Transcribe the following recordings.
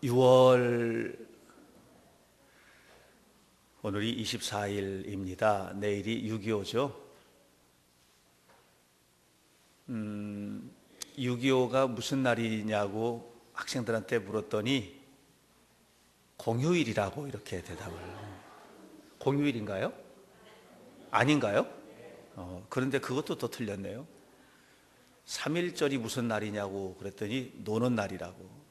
6월 오늘이 24일입니다. 내일이 6.25죠. 6.25가 무슨 날이냐고 학생들한테 물었더니 공휴일이라고 이렇게 대답을. 공휴일인가요? 아닌가요? 그런데 그것도 또 틀렸네요. 3.1절이 무슨 날이냐고 그랬더니 노는 날이라고.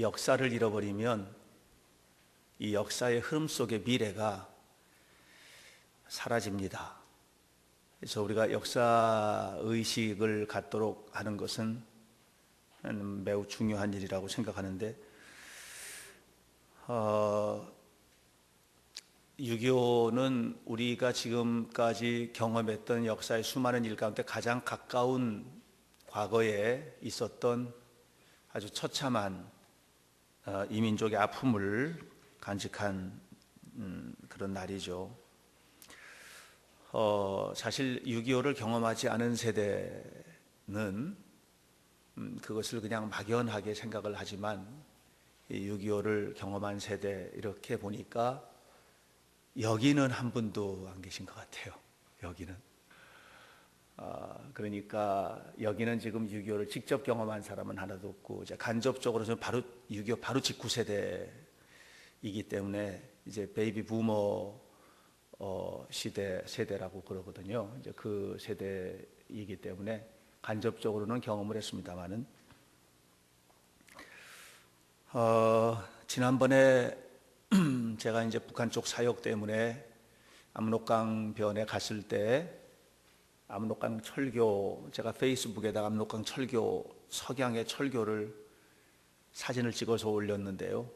역사를 잃어버리면 이 역사의 흐름 속의 미래가 사라집니다. 그래서 우리가 역사 의식을 갖도록 하는 것은 매우 중요한 일이라고 생각하는데 6.25는 우리가 지금까지 경험했던 역사의 수많은 일 가운데 가장 가까운 과거에 있었던 아주 처참한 이 민족의 아픔을 간직한 그런 날이죠. 사실 6.25를 경험하지 않은 세대는 그것을 그냥 막연하게 생각을 하지만 6.25를 경험한 세대 이렇게 보니까 여기는 한 분도 안 계신 것 같아요. 여기는. 그러니까 여기는 지금 6.25를 직접 경험한 사람은 하나도 없고 이제 간접적으로는 바로 6.25 바로 직후 세대이기 때문에 이제 베이비 부머 세대라고 그러거든요. 이제 그 세대이기 때문에 간접적으로는 경험을 했습니다만은 지난번에 제가 이제 북한 쪽 사역 때문에 압록강 변에 갔을 때 압록강 철교, 제가 페이스북에다가 압록강 철교 석양의 철교를 사진을 찍어서 올렸는데요.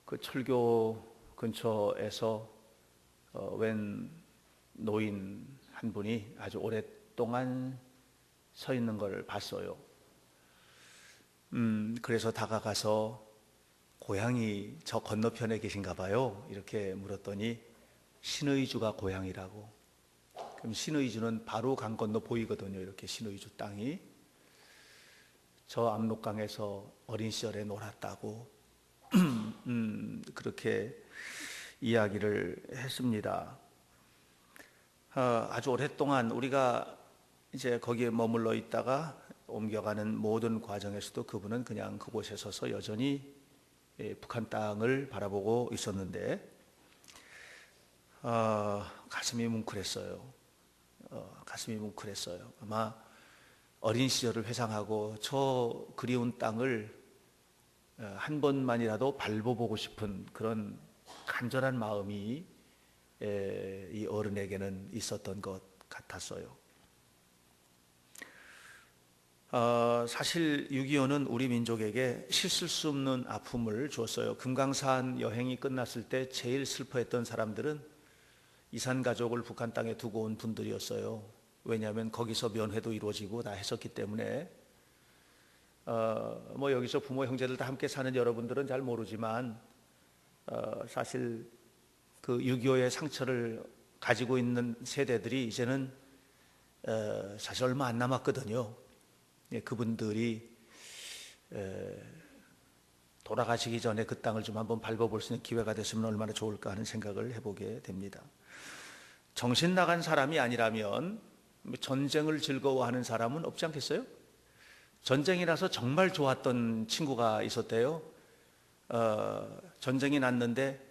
그 철교 근처에서 웬 노인 한 분이 아주 오랫동안 서 있는 걸 봤어요. 그래서 다가가서 고향이 저 건너편에 계신가 봐요. 이렇게 물었더니 신의주가 고향이라고. 그럼 신의주는 바로 강 건너 보이거든요. 이렇게 신의주 땅이. 저 압록강에서 어린 시절에 놀았다고 그렇게 이야기를 했습니다. 아주 오랫동안 우리가 이제 거기에 머물러 있다가 옮겨가는 모든 과정에서도 그분은 그냥 그곳에 서서 여전히 북한 땅을 바라보고 있었는데 가슴이 뭉클했어요. 가슴이 뭉클했어요. 아마 어린 시절을 회상하고 저 그리운 땅을 한 번만이라도 밟아보고 싶은 그런 간절한 마음이 이 어른에게는 있었던 것 같았어요. 사실 6.25는 우리 민족에게 씻을 수 없는 아픔을 줬어요. 금강산 여행이 끝났을 때 제일 슬퍼했던 사람들은 이산 가족을 북한 땅에 두고 온 분들이었어요. 왜냐하면 거기서 면회도 이루어지고 다 했었기 때문에 뭐 여기서 부모 형제들 다 함께 사는 여러분들은 잘 모르지만 사실 그 6.25의 상처를 가지고 있는 세대들이 이제는 사실 얼마 안 남았거든요. 그분들이 돌아가시기 전에 그 땅을 좀 한번 밟아볼 수 있는 기회가 됐으면 얼마나 좋을까 하는 생각을 해보게 됩니다. 정신 나간 사람이 아니라면 전쟁을 즐거워하는 사람은 없지 않겠어요? 전쟁이라서 정말 좋았던 친구가 있었대요. 전쟁이 났는데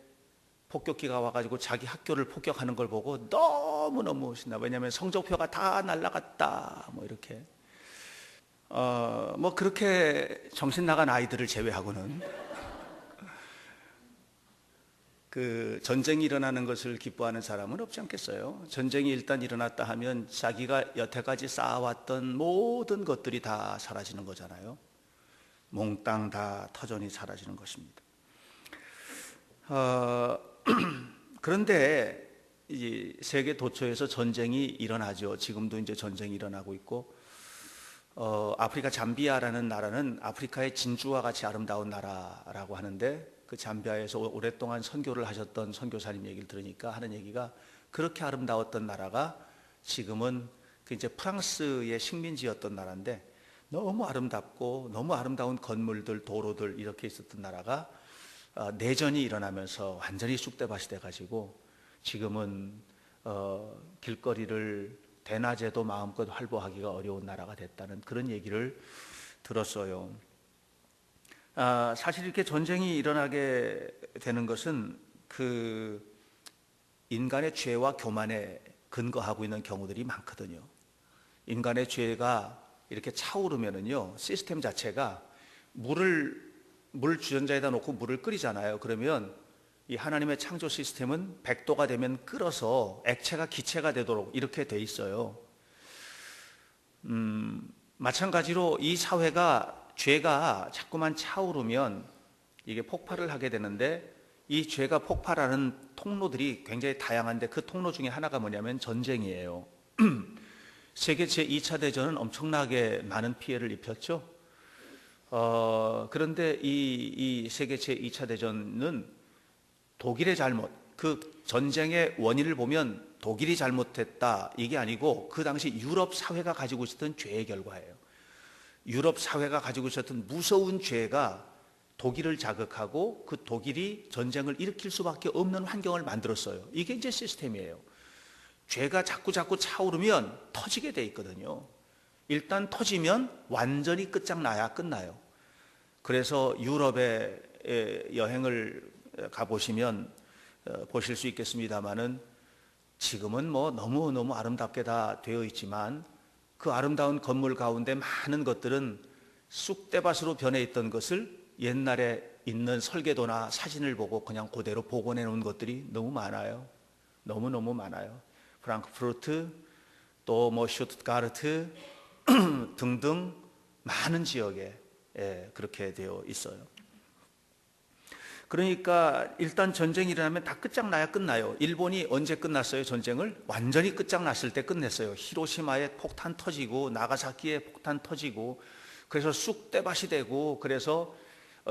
폭격기가 와가지고 자기 학교를 폭격하는 걸 보고 너무너무 신나. 왜냐하면 성적표가 다 날라갔다 뭐 이렇게 뭐 그렇게 정신 나간 아이들을 제외하고는 그 전쟁이 일어나는 것을 기뻐하는 사람은 없지 않겠어요? 전쟁이 일단 일어났다 하면 자기가 여태까지 쌓아왔던 모든 것들이 다 사라지는 거잖아요. 몽땅 다 터전이 사라지는 것입니다. 그런데 이 세계 도처에서 전쟁이 일어나죠. 지금도 이제 전쟁이 일어나고 있고 아프리카 잠비아라는 나라는 아프리카의 진주와 같이 아름다운 나라라고 하는데 그 잠비아에서 오랫동안 선교를 하셨던 선교사님 얘기를 들으니까 하는 얘기가 그렇게 아름다웠던 나라가 지금은 그 이제 프랑스의 식민지였던 나라인데 너무 아름답고 너무 아름다운 건물들, 도로들 이렇게 있었던 나라가 내전이 일어나면서 완전히 쑥대밭이 돼가지고 지금은 길거리를 대낮에도 마음껏 활보하기가 어려운 나라가 됐다는 그런 얘기를 들었어요. 사실 이렇게 전쟁이 일어나게 되는 것은 그 인간의 죄와 교만에 근거하고 있는 경우들이 많거든요. 인간의 죄가 이렇게 차오르면은요, 시스템 자체가 물 주전자에다 놓고 물을 끓이잖아요. 그러면 이 하나님의 창조 시스템은 100도가 되면 끓어서 액체가 기체가 되도록 이렇게 돼 있어요. 마찬가지로 이 사회가 죄가 자꾸만 차오르면 이게 폭발을 하게 되는데, 이 죄가 폭발하는 통로들이 굉장히 다양한데 그 통로 중에 하나가 뭐냐면 전쟁이에요. 세계 제2차 대전은 엄청나게 많은 피해를 입혔죠. 그런데 이 세계 제2차 대전은 독일의 잘못, 그 전쟁의 원인을 보면 독일이 잘못했다 이게 아니고 그 당시 유럽 사회가 가지고 있었던 죄의 결과예요. 유럽 사회가 가지고 있었던 무서운 죄가 독일을 자극하고 그 독일이 전쟁을 일으킬 수밖에 없는 환경을 만들었어요. 이게 이제 시스템이에요. 죄가 자꾸 차오르면 터지게 돼 있거든요. 일단 터지면 완전히 끝장나야 끝나요. 그래서 유럽에 여행을 가보시면 보실 수 있겠습니다만은 지금은 뭐 너무 아름답게 다 되어 있지만 그 아름다운 건물 가운데 많은 것들은 쑥대밭으로 변해 있던 것을 옛날에 있는 설계도나 사진을 보고 그냥 그대로 복원해 놓은 것들이 너무 많아요. 너무 많아요. 프랑크푸르트, 또 뭐 슈투트가르트 등등 많은 지역에 그렇게 되어 있어요. 그러니까 일단 전쟁이 일어나면 다 끝장나야 끝나요. 일본이 언제 끝났어요? 전쟁을 완전히 끝장났을 때 끝냈어요. 히로시마에 폭탄 터지고 나가사키에 폭탄 터지고 그래서 쑥대밭이 되고, 그래서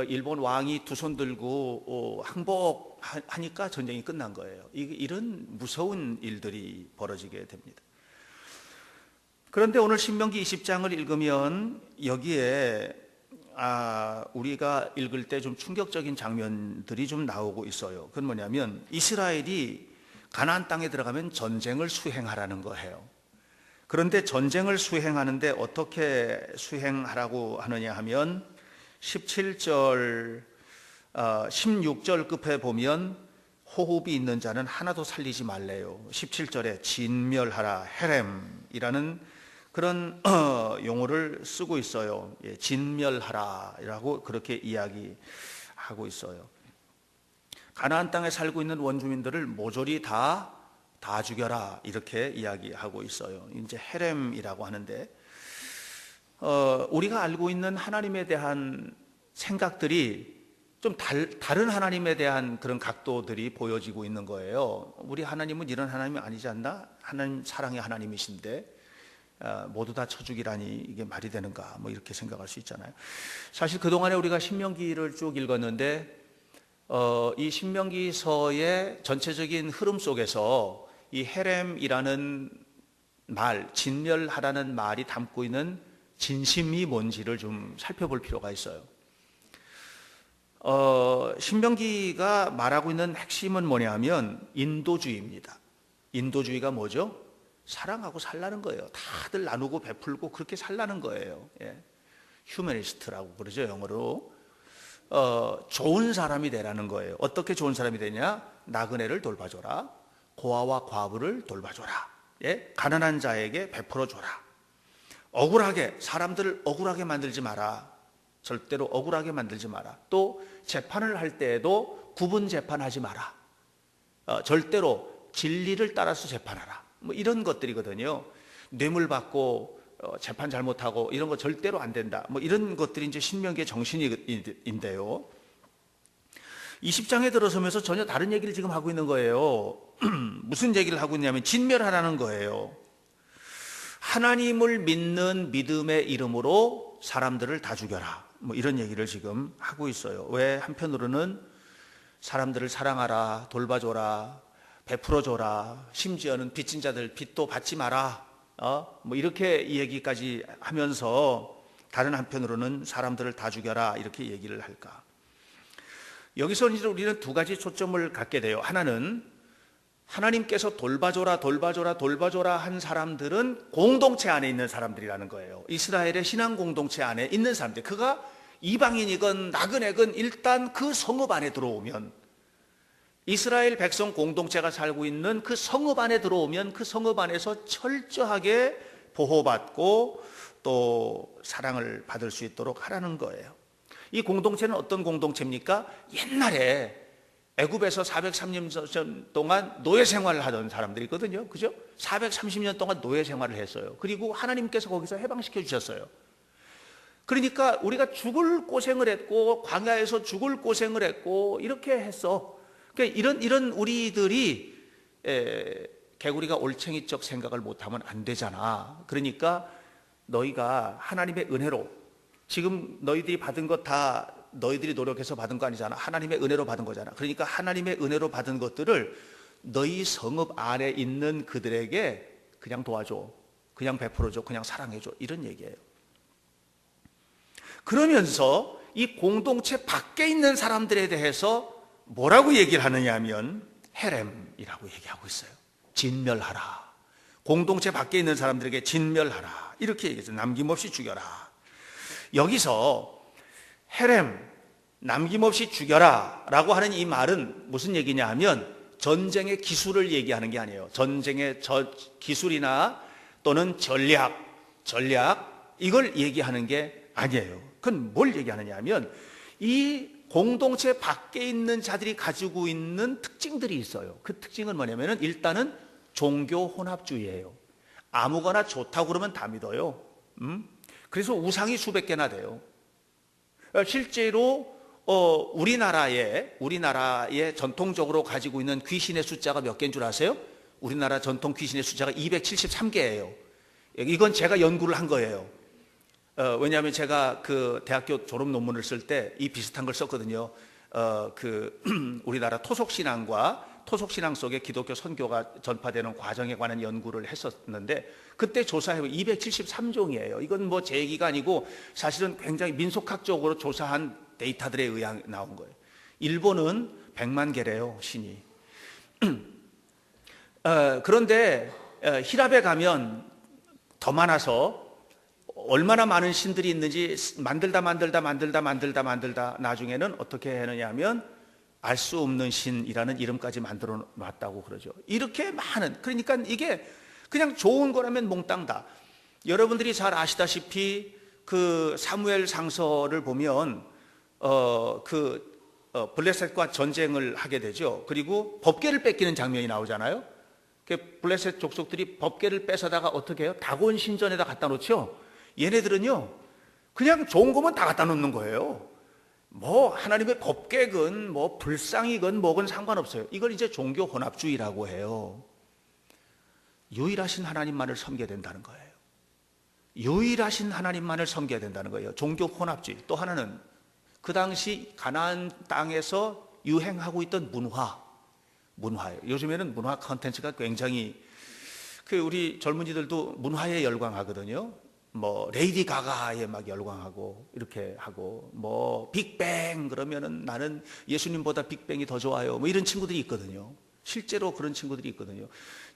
일본 왕이 두 손 들고 항복하니까 전쟁이 끝난 거예요. 이런 무서운 일들이 벌어지게 됩니다. 그런데 오늘 신명기 20장을 읽으면 여기에 우리가 읽을 때 좀 충격적인 장면들이 좀 나오고 있어요. 그건 뭐냐면 이스라엘이 가나안 땅에 들어가면 전쟁을 수행하라는 거예요. 그런데 전쟁을 수행하는데 어떻게 수행하라고 하느냐 하면 17절, 16절 끝에 보면 호흡이 있는 자는 하나도 살리지 말래요. 17절에 진멸하라, 헤렘이라는 그런 용어를 쓰고 있어요. 진멸하라라고 그렇게 이야기하고 있어요. 가나안 땅에 살고 있는 원주민들을 모조리 다 죽여라 이렇게 이야기하고 있어요. 이제 헤렘이라고 하는데 우리가 알고 있는 하나님에 대한 생각들이 좀 다른 하나님에 대한 그런 각도들이 보여지고 있는 거예요. 우리 하나님은 이런 하나님이 아니지 않나? 하나님 사랑의 하나님이신데 모두 다 쳐죽이라니 이게 말이 되는가? 뭐 이렇게 생각할 수 있잖아요. 사실 그동안에 우리가 신명기를 쭉 읽었는데 이 신명기서의 전체적인 흐름 속에서 이 헤렘이라는 말, 진멸하라는 말이 담고 있는 진심이 뭔지를 좀 살펴볼 필요가 있어요. 신명기가 말하고 있는 핵심은 뭐냐면 인도주의입니다. 인도주의가 뭐죠? 사랑하고 살라는 거예요. 다들 나누고 베풀고 그렇게 살라는 거예요. 휴머니스트라고 그러죠, 영어로. 좋은 사람이 되라는 거예요. 어떻게 좋은 사람이 되냐? 나그네를 돌봐줘라. 고아와 과부를 돌봐줘라. 가난한 자에게 베풀어줘라. 억울하게, 사람들을 억울하게 만들지 마라. 절대로 억울하게 만들지 마라. 또 재판을 할 때에도 구분 재판하지 마라. 절대로 진리를 따라서 재판하라. 뭐 이런 것들이거든요. 뇌물 받고 재판 잘못하고 이런 거 절대로 안 된다. 뭐 이런 것들이 이제 신명기의 정신인데요. 20장에 들어서면서 전혀 다른 얘기를 지금 하고 있는 거예요. 무슨 얘기를 하고 있냐면 진멸하라는 거예요. 하나님을 믿는 믿음의 이름으로 사람들을 다 죽여라. 뭐 이런 얘기를 지금 하고 있어요. 왜? 한편으로는 사람들을 사랑하라, 돌봐줘라, 베풀어줘라, 심지어는 빚진 자들 빚도 받지 마라, 뭐 이렇게 이 얘기까지 하면서 다른 한편으로는 사람들을 다 죽여라 이렇게 얘기를 할까? 여기서 이제 우리는 두 가지 초점을 갖게 돼요. 하나는 하나님께서 돌봐줘라 돌봐줘라 돌봐줘라 한 사람들은 공동체 안에 있는 사람들이라는 거예요. 이스라엘의 신앙 공동체 안에 있는 사람들, 그가 이방인이건 나그네건 일단 그 성읍 안에 들어오면, 이스라엘 백성 공동체가 살고 있는 그 성읍 안에 들어오면 그 성읍 안에서 철저하게 보호받고 또 사랑을 받을 수 있도록 하라는 거예요. 이 공동체는 어떤 공동체입니까? 옛날에 애굽에서 430년 동안 노예 생활을 하던 사람들이 있거든요. 그죠? 430년 동안 노예 생활을 했어요. 그리고 하나님께서 거기서 해방시켜 주셨어요. 그러니까 우리가 죽을 고생을 했고 광야에서 죽을 고생을 했고 이렇게 했어. 그러니까 이런 우리들이 개구리가 올챙이적 생각을 못하면 안 되잖아. 그러니까 너희가 하나님의 은혜로, 지금 너희들이 받은 것 다 너희들이 노력해서 받은 거 아니잖아. 하나님의 은혜로 받은 거잖아. 그러니까 하나님의 은혜로 받은 것들을 너희 성읍 안에 있는 그들에게 그냥 도와줘, 그냥 베풀어줘, 그냥 사랑해줘, 이런 얘기예요. 그러면서 이 공동체 밖에 있는 사람들에 대해서 뭐라고 얘기를 하느냐 하면 헤렘이라고 얘기하고 있어요. 진멸하라. 공동체 밖에 있는 사람들에게 진멸하라, 이렇게 얘기해서 남김없이 죽여라. 여기서 헤렘, 남김없이 죽여라 라고 하는 이 말은 무슨 얘기냐 하면 전쟁의 기술을 얘기하는 게 아니에요. 전쟁의 기술이나 또는 전략 이걸 얘기하는 게 아니에요. 그건 뭘 얘기하느냐 하면 이 공동체 밖에 있는 자들이 가지고 있는 특징들이 있어요. 그 특징은 뭐냐면 일단은 종교 혼합주의예요. 아무거나 좋다고 그러면 다 믿어요. 그래서 우상이 수백 개나 돼요. 실제로 우리나라에 전통적으로 가지고 있는 귀신의 숫자가 몇 개인 줄 아세요? 우리나라 전통 귀신의 숫자가 273개예요. 이건 제가 연구를 한 거예요. 왜냐하면 제가 그 대학교 졸업 논문을 쓸 때 이 비슷한 걸 썼거든요. 우리나라 토속신앙 속에 기독교 선교가 전파되는 과정에 관한 연구를 했었는데, 그때 조사해보면 273종이에요. 이건 뭐 제 얘기가 아니고 사실은 굉장히 민속학적으로 조사한 데이터들에 의해 나온 거예요. 일본은 100만 개래요, 신이. 그런데 히랍에 가면 더 많아서 얼마나 많은 신들이 있는지 만들다 나중에는 어떻게 하느냐 하면 알 수 없는 신이라는 이름까지 만들어 놨다고 그러죠. 이렇게 많은, 그러니까 이게 그냥 좋은 거라면 몽땅 다. 여러분들이 잘 아시다시피 그 사무엘 상서를 보면 블레셋과 전쟁을 하게 되죠. 그리고 법궤를 뺏기는 장면이 나오잖아요. 블레셋 족속들이 법궤를 뺏어다가 어떻게 해요? 다곤 신전에다 갖다 놓죠. 얘네들은요 그냥 좋은 거면 다 갖다 놓는 거예요. 뭐 하나님의 법궤건 뭐 불상이건 뭐건 상관없어요. 이걸 이제 종교 혼합주의라고 해요. 유일하신 하나님만을 섬겨야 된다는 거예요. 유일하신 하나님만을 섬겨야 된다는 거예요. 종교 혼합주의. 또 하나는 그 당시 가나안 땅에서 유행하고 있던 문화예요. 요즘에는 문화 컨텐츠가 굉장히 우리 젊은이들도 문화에 열광하거든요. 뭐 레이디 가가에 막 열광하고 이렇게 하고, 뭐 빅뱅 그러면은 나는 예수님보다 빅뱅이 더 좋아요, 뭐 이런 친구들이 있거든요. 실제로 그런 친구들이 있거든요.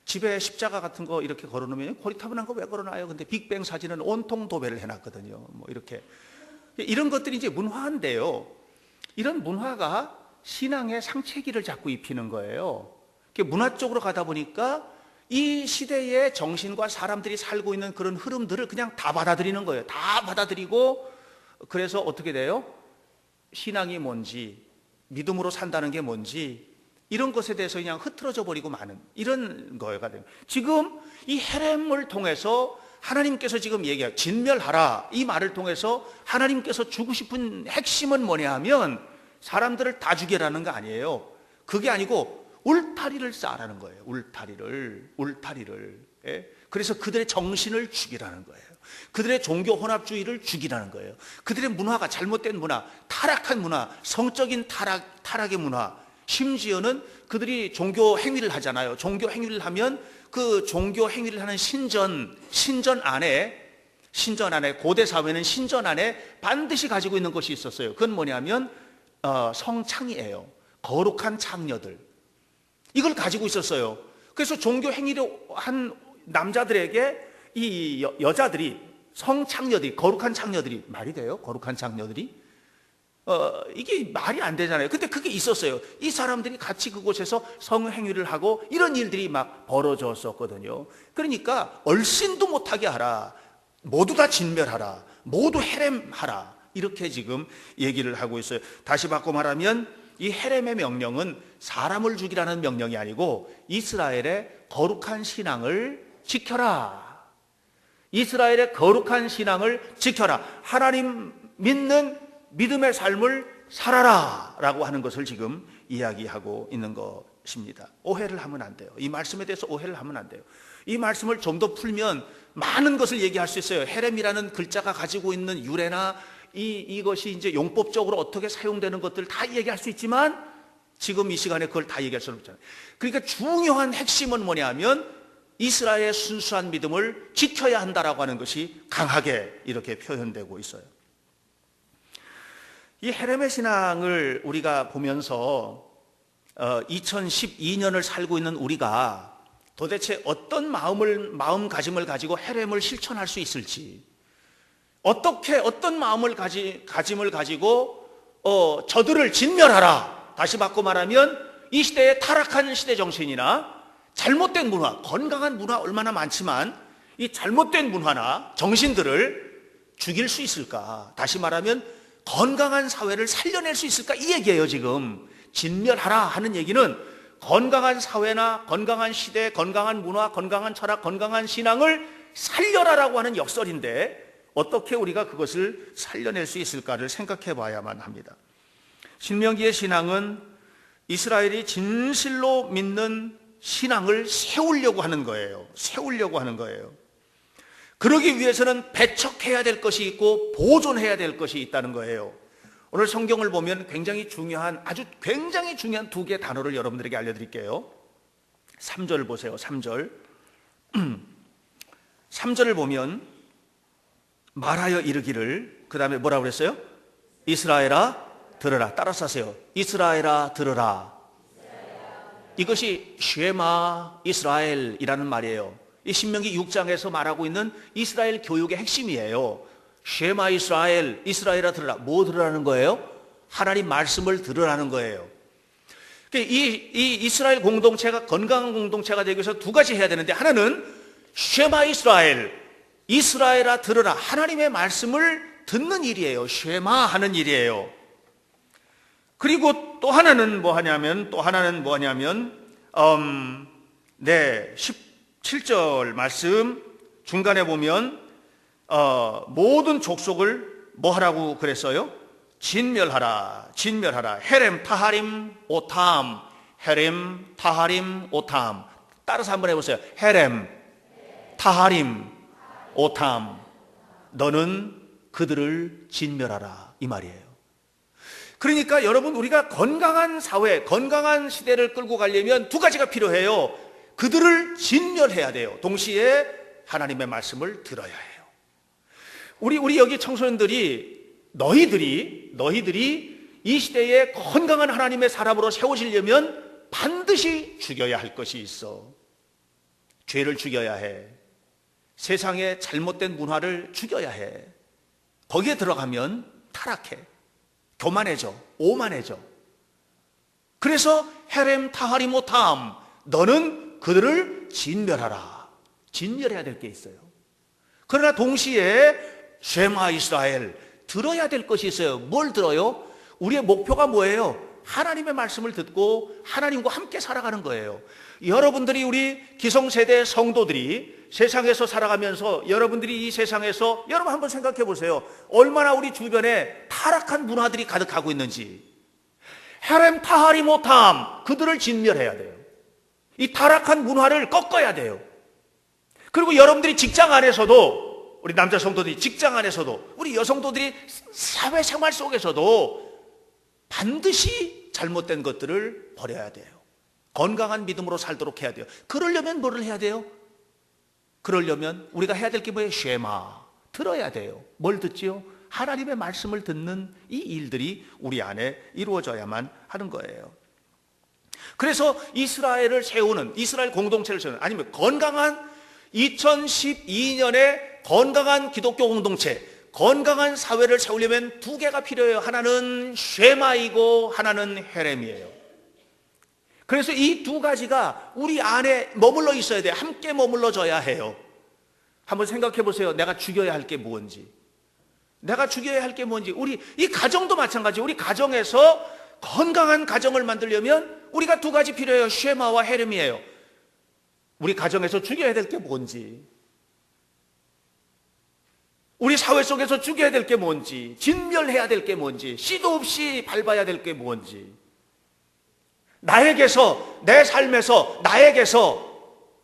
집에 십자가 같은 거 이렇게 걸어놓으면 고리타분한 거 왜 걸어놔요? 근데 빅뱅 사진은 온통 도배를 해놨거든요. 뭐 이렇게 이런 것들이 이제 문화인데요. 이런 문화가 신앙의 상체기를 자꾸 입히는 거예요. 문화 쪽으로 가다 보니까 이 시대의 정신과 사람들이 살고 있는 그런 흐름들을 그냥 다 받아들이는 거예요. 다 받아들이고, 그래서 어떻게 돼요? 신앙이 뭔지, 믿음으로 산다는 게 뭔지, 이런 것에 대해서 그냥 흐트러져 버리고 마는 이런 거가 돼요. 지금 이 헤렘을 통해서 하나님께서 지금 얘기해요. 진멸하라, 이 말을 통해서 하나님께서 주고 싶은 핵심은 뭐냐 하면 사람들을 다 죽여라는 거 아니에요. 그게 아니고 울타리를 쌓으라는 거예요. 울타리를. 예? 그래서 그들의 정신을 죽이라는 거예요. 그들의 종교 혼합주의를 죽이라는 거예요. 그들의 문화가 잘못된 문화, 타락한 문화, 성적인 타락의 문화, 심지어는 그들이 종교 행위를 하잖아요. 종교 행위를 하면 그 종교 행위를 하는 신전 안에 신전 안에, 고대 사회는 신전 안에 반드시 가지고 있는 것이 있었어요. 그건 뭐냐면 성창이에요. 거룩한 창녀들, 이걸 가지고 있었어요. 그래서 종교 행위를 한 남자들에게 이 여자들이, 성창녀들이, 거룩한 창녀들이, 말이 돼요? 거룩한 창녀들이? 이게 말이 안 되잖아요. 근데 그게 있었어요. 이 사람들이 같이 그곳에서 성행위를 하고 이런 일들이 막 벌어졌었거든요. 그러니까 얼씬도 못하게 하라, 모두 다 진멸하라, 모두 헤렘하라, 이렇게 지금 얘기를 하고 있어요. 다시 바꿔 말하면 이 헤렘의 명령은 사람을 죽이라는 명령이 아니고 이스라엘의 거룩한 신앙을 지켜라, 이스라엘의 거룩한 신앙을 지켜라, 하나님 믿는 믿음의 삶을 살아라 라고 하는 것을 지금 이야기하고 있는 것입니다. 오해를 하면 안 돼요. 이 말씀에 대해서 오해를 하면 안 돼요. 이 말씀을 좀 더 풀면 많은 것을 얘기할 수 있어요. 헤렘이라는 글자가 가지고 있는 유래나 이것이 이제 용법적으로 어떻게 사용되는 것들 다 얘기할 수 있지만 지금 이 시간에 그걸 다 얘기할 수는 없잖아요. 그러니까 중요한 핵심은 뭐냐면 이스라엘의 순수한 믿음을 지켜야 한다라고 하는 것이 강하게 이렇게 표현되고 있어요. 이 헤렘의 신앙을 우리가 보면서 2012년을 살고 있는 우리가 도대체 어떤 마음가짐을 가지고 헤렘을 실천할 수 있을지, 어떻게 어떤 가짐을 가지고 저들을 진멸하라, 다시 바꿔 말하면 이 시대의 타락한 시대 정신이나 잘못된 문화, 건강한 문화 얼마나 많지만 이 잘못된 문화나 정신들을 죽일 수 있을까, 다시 말하면 건강한 사회를 살려낼 수 있을까, 이 얘기예요. 지금 진멸하라 하는 얘기는 건강한 사회나 건강한 시대, 건강한 문화, 건강한 철학, 건강한 신앙을 살려라라고 하는 역설인데 어떻게 우리가 그것을 살려낼 수 있을까를 생각해 봐야만 합니다. 신명기의 신앙은 이스라엘이 진실로 믿는 신앙을 세우려고 하는 거예요. 세우려고 하는 거예요. 그러기 위해서는 배척해야 될 것이 있고 보존해야 될 것이 있다는 거예요. 오늘 성경을 보면 굉장히 중요한, 아주 굉장히 중요한 두 개의 단어를 여러분들에게 알려드릴게요. 3절 보세요. 3절 3절을 보면 말하여 이르기를, 그 다음에 뭐라고 그랬어요? 이스라엘아 들으라. 따라서 하세요. 이스라엘아 들으라. 이것이 쉐마 이스라엘이라는 말이에요. 이 신명기 6장에서 말하고 있는 이스라엘 교육의 핵심이에요. 쉐마 이스라엘, 이스라엘아 들으라. 뭐 들으라는 거예요? 하나님 말씀을 들으라는 거예요. 이 이스라엘 공동체가 건강한 공동체가 되기 위해서 두 가지 해야 되는데, 하나는 쉐마 이스라엘, 이스라엘아 들으라, 하나님의 말씀을 듣는 일이에요. 쉐마 하는 일이에요. 그리고 또 하나는 뭐냐면 17절 말씀 중간에 보면 모든 족속을 뭐 하라고 그랬어요? 진멸하라, 진멸하라. 헤렘 타하림 오탐, 헤렘 타하림 오탐. 따라서 한번 해보세요. 헤렘 타하림 오탐, 너는 그들을 진멸하라, 이 말이에요. 그러니까 여러분, 우리가 건강한 사회, 건강한 시대를 끌고 가려면 두 가지가 필요해요. 그들을 진멸해야 돼요. 동시에 하나님의 말씀을 들어야 해요. 우리 여기 청소년들이, 너희들이 이 시대에 건강한 하나님의 사람으로 세워지려면 반드시 죽여야 할 것이 있어. 죄를 죽여야 해. 세상의 잘못된 문화를 죽여야 해. 거기에 들어가면 타락해, 교만해져, 오만해져. 그래서 헤렘 타하리 모탐, 너는 그들을 진멸하라. 진멸해야 될 게 있어요. 그러나 동시에 쉐마 이스라엘, 들어야 될 것이 있어요. 뭘 들어요? 우리의 목표가 뭐예요? 하나님의 말씀을 듣고 하나님과 함께 살아가는 거예요. 여러분들이, 우리 기성세대 성도들이 세상에서 살아가면서 여러분들이 이 세상에서, 여러분 한번 생각해 보세요. 얼마나 우리 주변에 타락한 문화들이 가득하고 있는지. 헤렘 타하리 모탐, 그들을 진멸해야 돼요. 이 타락한 문화를 꺾어야 돼요. 그리고 여러분들이 직장 안에서도, 우리 남자 성도들이 직장 안에서도, 우리 여성도들이 사회생활 속에서도 반드시 잘못된 것들을 버려야 돼요. 건강한 믿음으로 살도록 해야 돼요. 그러려면 뭐를 해야 돼요? 그러려면 우리가 해야 될 게 뭐예요? 쉐마, 들어야 돼요. 뭘 듣지요? 하나님의 말씀을 듣는 이 일들이 우리 안에 이루어져야만 하는 거예요. 그래서 이스라엘을 세우는, 이스라엘 공동체를 세우는, 아니면 건강한 2012년에 건강한 기독교 공동체, 건강한 사회를 세우려면 두 개가 필요해요. 하나는 쉐마이고 하나는 헤렘이에요. 그래서 이 두 가지가 우리 안에 머물러 있어야 돼요. 함께 머물러져야 해요. 한번 생각해 보세요. 내가 죽여야 할 게 뭔지. 내가 죽여야 할 게 뭔지. 우리 이 가정도 마찬가지. 우리 가정에서 건강한 가정을 만들려면 우리가 두 가지 필요해요. 쉐마와 헤렘이에요. 우리 가정에서 죽여야 될 게 뭔지, 우리 사회 속에서 죽여야 될 게 뭔지, 진멸해야 될 게 뭔지, 씨도 없이 밟아야 될 게 뭔지, 나에게서, 내 삶에서, 나에게서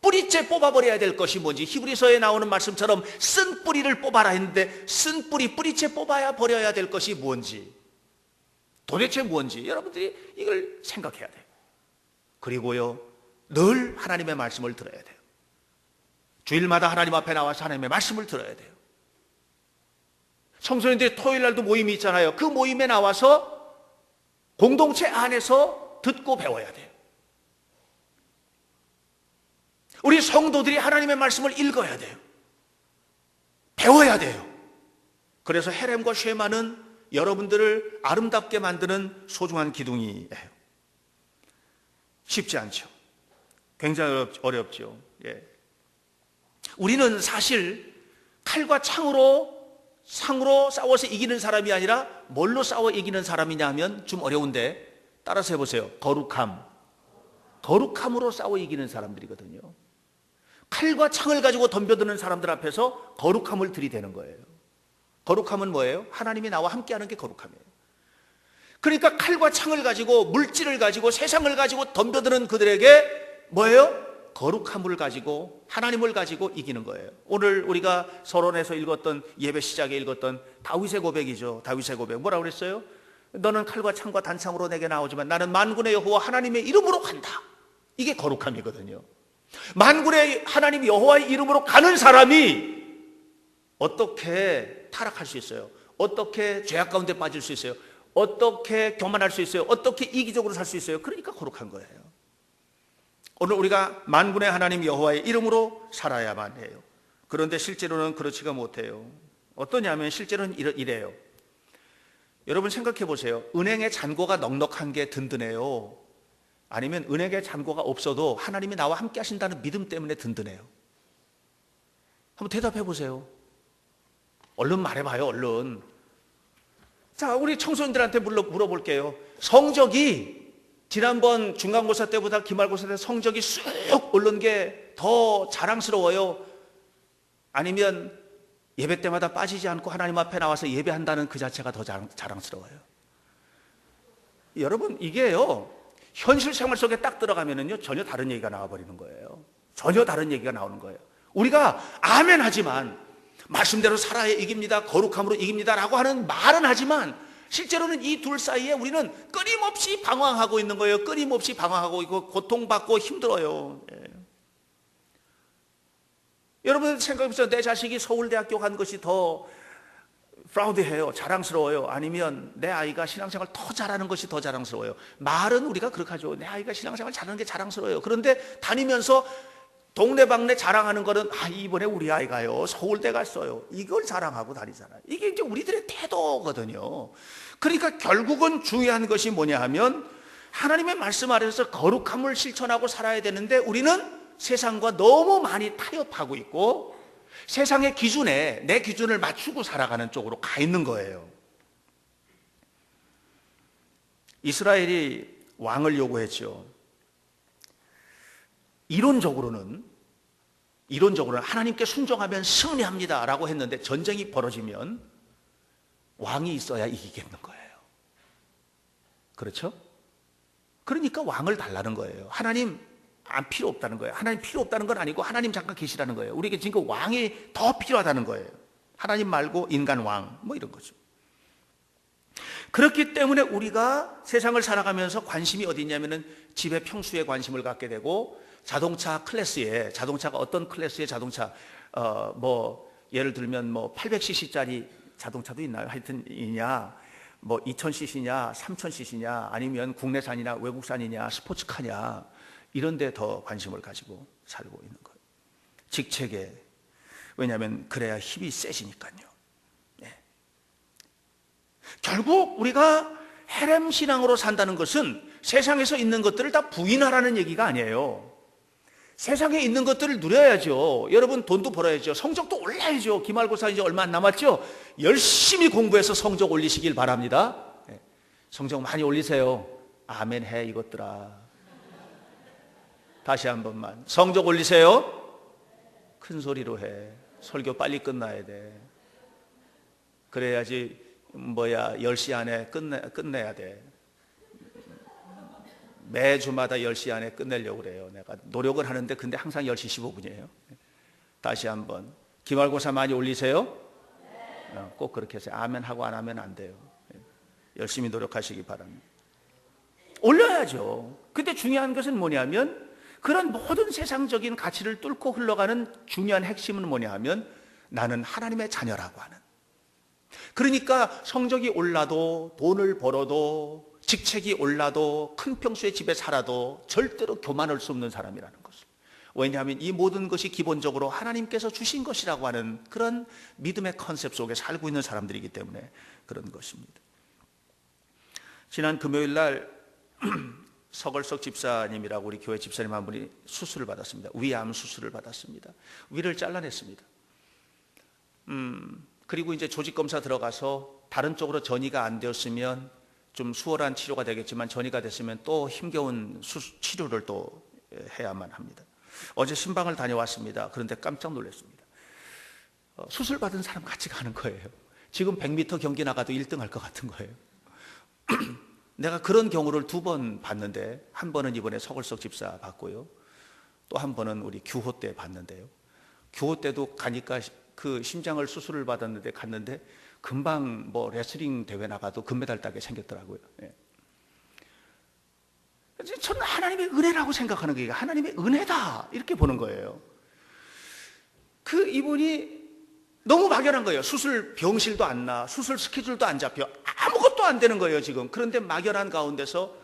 뿌리째 뽑아버려야 될 것이 뭔지. 히브리서에 나오는 말씀처럼 쓴 뿌리를 뽑아라 했는데 쓴 뿌리째 뽑아야 버려야 될 것이 뭔지, 도대체 뭔지 여러분들이 이걸 생각해야 돼요. 그리고요, 늘 하나님의 말씀을 들어야 돼요. 주일마다 하나님 앞에 나와서 하나님의 말씀을 들어야 돼요. 청소년들이 토요일 날도 모임이 있잖아요. 그 모임에 나와서 공동체 안에서 듣고 배워야 돼요. 우리 성도들이 하나님의 말씀을 읽어야 돼요. 배워야 돼요. 그래서 헤렘과 쉐마는 여러분들을 아름답게 만드는 소중한 기둥이에요. 쉽지 않죠. 굉장히 어렵죠. 예. 우리는 사실 칼과 상으로 싸워서 이기는 사람이 아니라 뭘로 싸워 이기는 사람이냐 하면 좀 어려운데 따라서 해보세요. 거룩함으로 싸워 이기는 사람들이거든요. 칼과 창을 가지고 덤벼드는 사람들 앞에서 거룩함을 들이대는 거예요. 거룩함은 뭐예요? 하나님이 나와 함께하는 게 거룩함이에요. 그러니까 칼과 창을 가지고, 물질을 가지고, 세상을 가지고 덤벼드는 그들에게 뭐예요? 거룩함을 가지고, 하나님을 가지고 이기는 거예요. 오늘 우리가 서론에서 읽었던, 예배 시작에 읽었던 다윗의 고백이죠. 다윗의 고백 뭐라고 그랬어요? 너는 칼과 창과 단창으로 내게 나오지만 나는 만군의 여호와 하나님의 이름으로 간다. 이게 거룩함이거든요. 만군의 하나님 여호와의 이름으로 가는 사람이 어떻게 타락할 수 있어요? 어떻게 죄악 가운데 빠질 수 있어요? 어떻게 교만할 수 있어요? 어떻게 이기적으로 살 수 있어요? 그러니까 거룩한 거예요. 오늘 우리가 만군의 하나님 여호와의 이름으로 살아야만 해요. 그런데 실제로는 그렇지가 못해요. 어떠냐면 실제로는 이래요. 여러분 생각해 보세요. 은행의 잔고가 넉넉한 게 든든해요? 아니면 은행의 잔고가 없어도 하나님이 나와 함께 하신다는 믿음 때문에 든든해요? 한번 대답해 보세요. 얼른 말해봐요. 얼른. 자, 우리 청소년들한테 물어볼게요. 성적이 지난번 중간고사 때보다 기말고사 때 성적이 쑥 오른 게 더 자랑스러워요? 아니면 예배 때마다 빠지지 않고 하나님 앞에 나와서 예배한다는 그 자체가 더 자랑스러워요? 여러분, 이게요, 현실 생활 속에 딱 들어가면은요, 전혀 다른 얘기가 나와버리는 거예요. 전혀 다른 얘기가 나오는 거예요. 우리가 아멘 하지만, 말씀대로 살아야 이깁니다, 거룩함으로 이깁니다 라고 하는 말은 하지만 실제로는 이 둘 사이에 우리는 끊임없이 방황하고 있는 거예요. 끊임없이 방황하고 있고 고통받고 힘들어요. 예. 여러분 생각해보세요. 내 자식이 서울대학교 간 것이 더 프라우드해요. 자랑스러워요? 아니면 내 아이가 신앙생활 더 잘하는 것이 더 자랑스러워요? 말은 우리가 그렇게 하죠. 내 아이가 신앙생활 잘하는 게 자랑스러워요. 그런데 다니면서 동네방네 자랑하는 거는 이번에 우리 아이가요 서울대 갔어요. 이걸 자랑하고 다니잖아요. 이게 이제 우리들의 태도거든요. 그러니까 결국은 중요한 것이 뭐냐 하면 하나님의 말씀 아래서 거룩함을 실천하고 살아야 되는데 우리는 세상과 너무 많이 타협하고 있고 세상의 기준에 내 기준을 맞추고 살아가는 쪽으로 가 있는 거예요. 이스라엘이 왕을 요구했죠. 이론적으로는 하나님께 순종하면 승리합니다 라고 했는데 전쟁이 벌어지면 왕이 있어야 이기겠는 거예요. 그렇죠? 그러니까 왕을 달라는 거예요. 하나님 안 필요 없다는 거예요. 하나님 필요 없다는 건 아니고 하나님 잠깐 계시라는 거예요. 우리에게 지금 왕이 더 필요하다는 거예요. 하나님 말고 인간 왕 뭐 이런 거죠. 그렇기 때문에 우리가 세상을 살아가면서 관심이 어디 있냐면은 집의 평수에 관심을 갖게 되고 자동차 클래스에 자동차가 어떤 클래스의 자동차 예를 들면 뭐 800cc짜리 자동차도 있나요? 하여튼 이냐, 뭐 2000cc냐, 3000cc냐, 아니면 국내산이냐, 외국산이냐, 스포츠카냐, 이런 데 더 관심을 가지고 살고 있는 거예요. 직책에. 왜냐하면 그래야 힘이 세지니까요. 네. 결국 우리가 헤렘 신앙으로 산다는 것은 세상에서 있는 것들을 다 부인하라는 얘기가 아니에요. 세상에 있는 것들을 누려야죠. 여러분 돈도 벌어야죠. 성적도 올라야죠. 기말고사 이제 얼마 안 남았죠. 열심히 공부해서 성적 올리시길 바랍니다. 네. 성적 많이 올리세요. 아멘 해 이것들아. 다시 한 번만. 성적 올리세요. 큰 소리로 해. 설교 빨리 끝나야 돼. 그래야지 10시 안에 끝내야 돼. 매주마다 10시 안에 끝내려고 그래요. 내가 노력을 하는데 근데 항상 10시 15분이에요. 다시 한번. 기말고사 많이 올리세요? 꼭 그렇게 해서 아멘 하고 안 하면 안 돼요. 열심히 노력하시기 바랍니다. 올려야죠. 근데 중요한 것은 뭐냐면 그런 모든 세상적인 가치를 뚫고 흘러가는 중요한 핵심은 뭐냐 하면 나는 하나님의 자녀라고 하는. 그러니까 성적이 올라도 돈을 벌어도 직책이 올라도 큰 평수의 집에 살아도 절대로 교만할 수 없는 사람이라는 것을. 왜냐하면 이 모든 것이 기본적으로 하나님께서 주신 것이라고 하는 그런 믿음의 컨셉 속에 살고 있는 사람들이기 때문에 그런 것입니다. 지난 금요일 날 서걸석 집사님이라고 우리 교회 집사님 한 분이 수술을 받았습니다. 위암 수술을 받았습니다. 위를 잘라냈습니다. 그리고 이제 조직검사 들어가서 다른 쪽으로 전이가 안 되었으면 좀 수월한 치료가 되겠지만 전이가 됐으면 또 힘겨운 치료를 또 해야만 합니다. 어제 신방을 다녀왔습니다. 그런데 깜짝 놀랐습니다. 수술 받은 사람 같이 가는 거예요. 지금 100m 경기 나가도 1등 할 것 같은 거예요. 내가 그런 경우를 2번 봤는데 한 번은 이번에 서걸석 집사 봤고요. 또 한 번은 우리 규호 때 봤는데요. 규호 때도 가니까 그 심장을 수술을 받았는데 갔는데 금방 뭐 레슬링 대회 나가도 금메달 따게 생겼더라고요. 예. 저는 하나님의 은혜라고 생각하는 거예요. 하나님의 은혜다 이렇게 보는 거예요. 그 이분이 너무 막연한 거예요. 수술 병실도 안 나, 수술 스케줄도 안 잡혀, 아무것도 안 되는 거예요 지금. 그런데 막연한 가운데서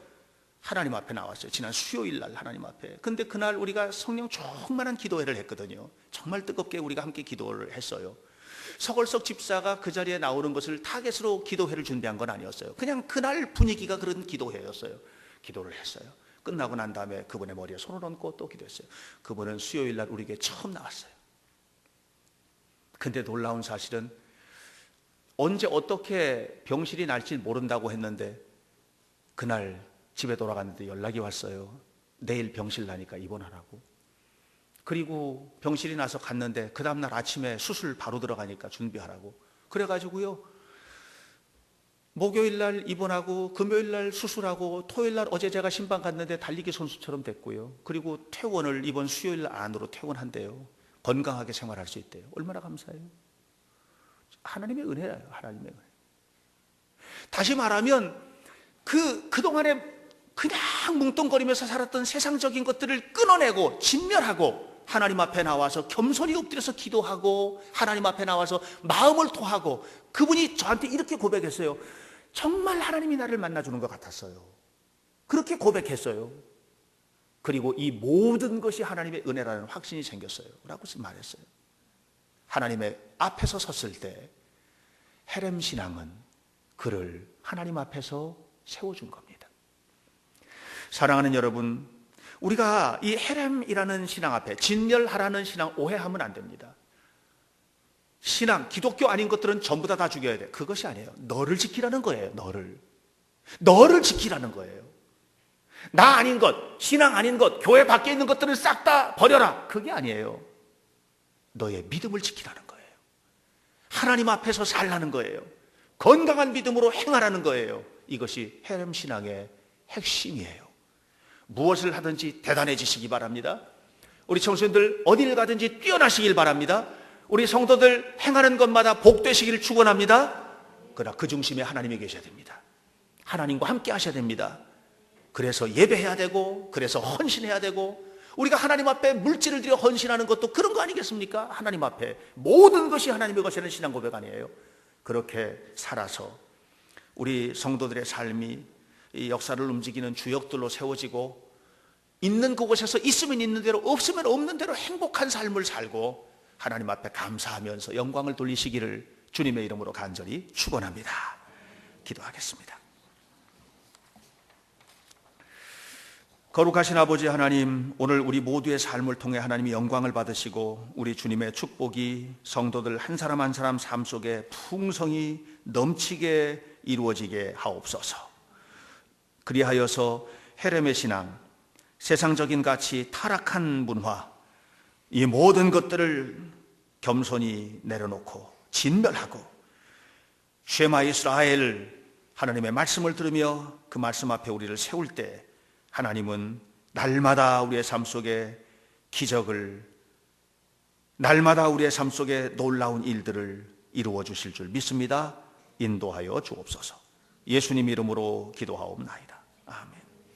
하나님 앞에 나왔어요. 지난 수요일 날 하나님 앞에. 근데 그날 우리가 성령 충만한 기도회를 했거든요. 정말 뜨겁게 우리가 함께 기도를 했어요. 서걸석 집사가 그 자리에 나오는 것을 타겟으로 기도회를 준비한 건 아니었어요. 그냥 그날 분위기가 그런 기도회였어요. 기도를 했어요. 끝나고 난 다음에 그분의 머리에 손을 얹고 또 기도했어요. 그분은 수요일 날 우리에게 처음 나왔어요. 근데 놀라운 사실은 언제 어떻게 병실이 날지 모른다고 했는데 그날 집에 돌아갔는데 연락이 왔어요. 내일 병실 나니까 입원하라고. 그리고 병실이 나서 갔는데 그 다음날 아침에 수술 바로 들어가니까 준비하라고. 그래가지고요, 목요일 날 입원하고 금요일 날 수술하고 토요일 날 어제 제가 신방 갔는데 달리기 선수처럼 됐고요. 그리고 퇴원을 이번 수요일 날 안으로 퇴원한대요. 건강하게 생활할 수 있대요. 얼마나 감사해요. 하나님의 은혜예요. 하나님의 은혜. 다시 말하면 그동안에 그냥 뭉뚱거리면서 살았던 세상적인 것들을 끊어내고 진멸하고 하나님 앞에 나와서 겸손히 엎드려서 기도하고 하나님 앞에 나와서 마음을 토하고 그분이 저한테 이렇게 고백했어요. 정말 하나님이 나를 만나주는 것 같았어요. 그렇게 고백했어요. 그리고 이 모든 것이 하나님의 은혜라는 확신이 생겼어요 라고 말했어요. 하나님의 앞에서 섰을 때 헤렘 신앙은 그를 하나님 앞에서 세워준 겁니다. 사랑하는 여러분, 우리가 이 헤렘이라는 신앙 앞에 진멸하라는 신앙 오해하면 안 됩니다. 신앙, 기독교 아닌 것들은 전부 다 죽여야 돼. 그것이 아니에요. 너를 지키라는 거예요. 너를 지키라는 거예요. 나 아닌 것, 신앙 아닌 것, 교회 밖에 있는 것들을 싹 다 버려라. 그게 아니에요. 너의 믿음을 지키라는 거예요. 하나님 앞에서 살라는 거예요. 건강한 믿음으로 행하라는 거예요. 이것이 헤렘 신앙의 핵심이에요. 무엇을 하든지 대단해지시기 바랍니다. 우리 청소년들 어디를 가든지 뛰어나시길 바랍니다. 우리 성도들 행하는 것마다 복되시기를 축원합니다. 그러나 그 중심에 하나님이 계셔야 됩니다. 하나님과 함께 하셔야 됩니다. 그래서 예배해야 되고, 그래서 헌신해야 되고, 우리가 하나님 앞에 물질을 들여 헌신하는 것도 그런 거 아니겠습니까? 하나님 앞에 모든 것이 하나님의 것이라는 신앙 고백 아니에요? 그렇게 살아서 우리 성도들의 삶이 이 역사를 움직이는 주역들로 세워지고, 있는 그곳에서 있으면 있는 대로, 없으면 없는 대로 행복한 삶을 살고 하나님 앞에 감사하면서 영광을 돌리시기를 주님의 이름으로 간절히 축원합니다. 기도하겠습니다. 거룩하신 아버지 하나님, 오늘 우리 모두의 삶을 통해 하나님이 영광을 받으시고 우리 주님의 축복이 성도들 한 사람 한 사람 삶 속에 풍성히 넘치게 이루어지게 하옵소서. 그리하여서 헤레메 신앙, 세상적인 가치, 타락한 문화, 이 모든 것들을 겸손히 내려놓고 진멸하고 쉐마 이스라엘, 하나님의 말씀을 들으며 그 말씀 앞에 우리를 세울 때 하나님은 날마다 우리의 삶 속에 기적을, 날마다 우리의 삶 속에 놀라운 일들을 이루어 주실 줄 믿습니다. 인도하여 주옵소서. 예수님 이름으로 기도하옵나이다. 아멘.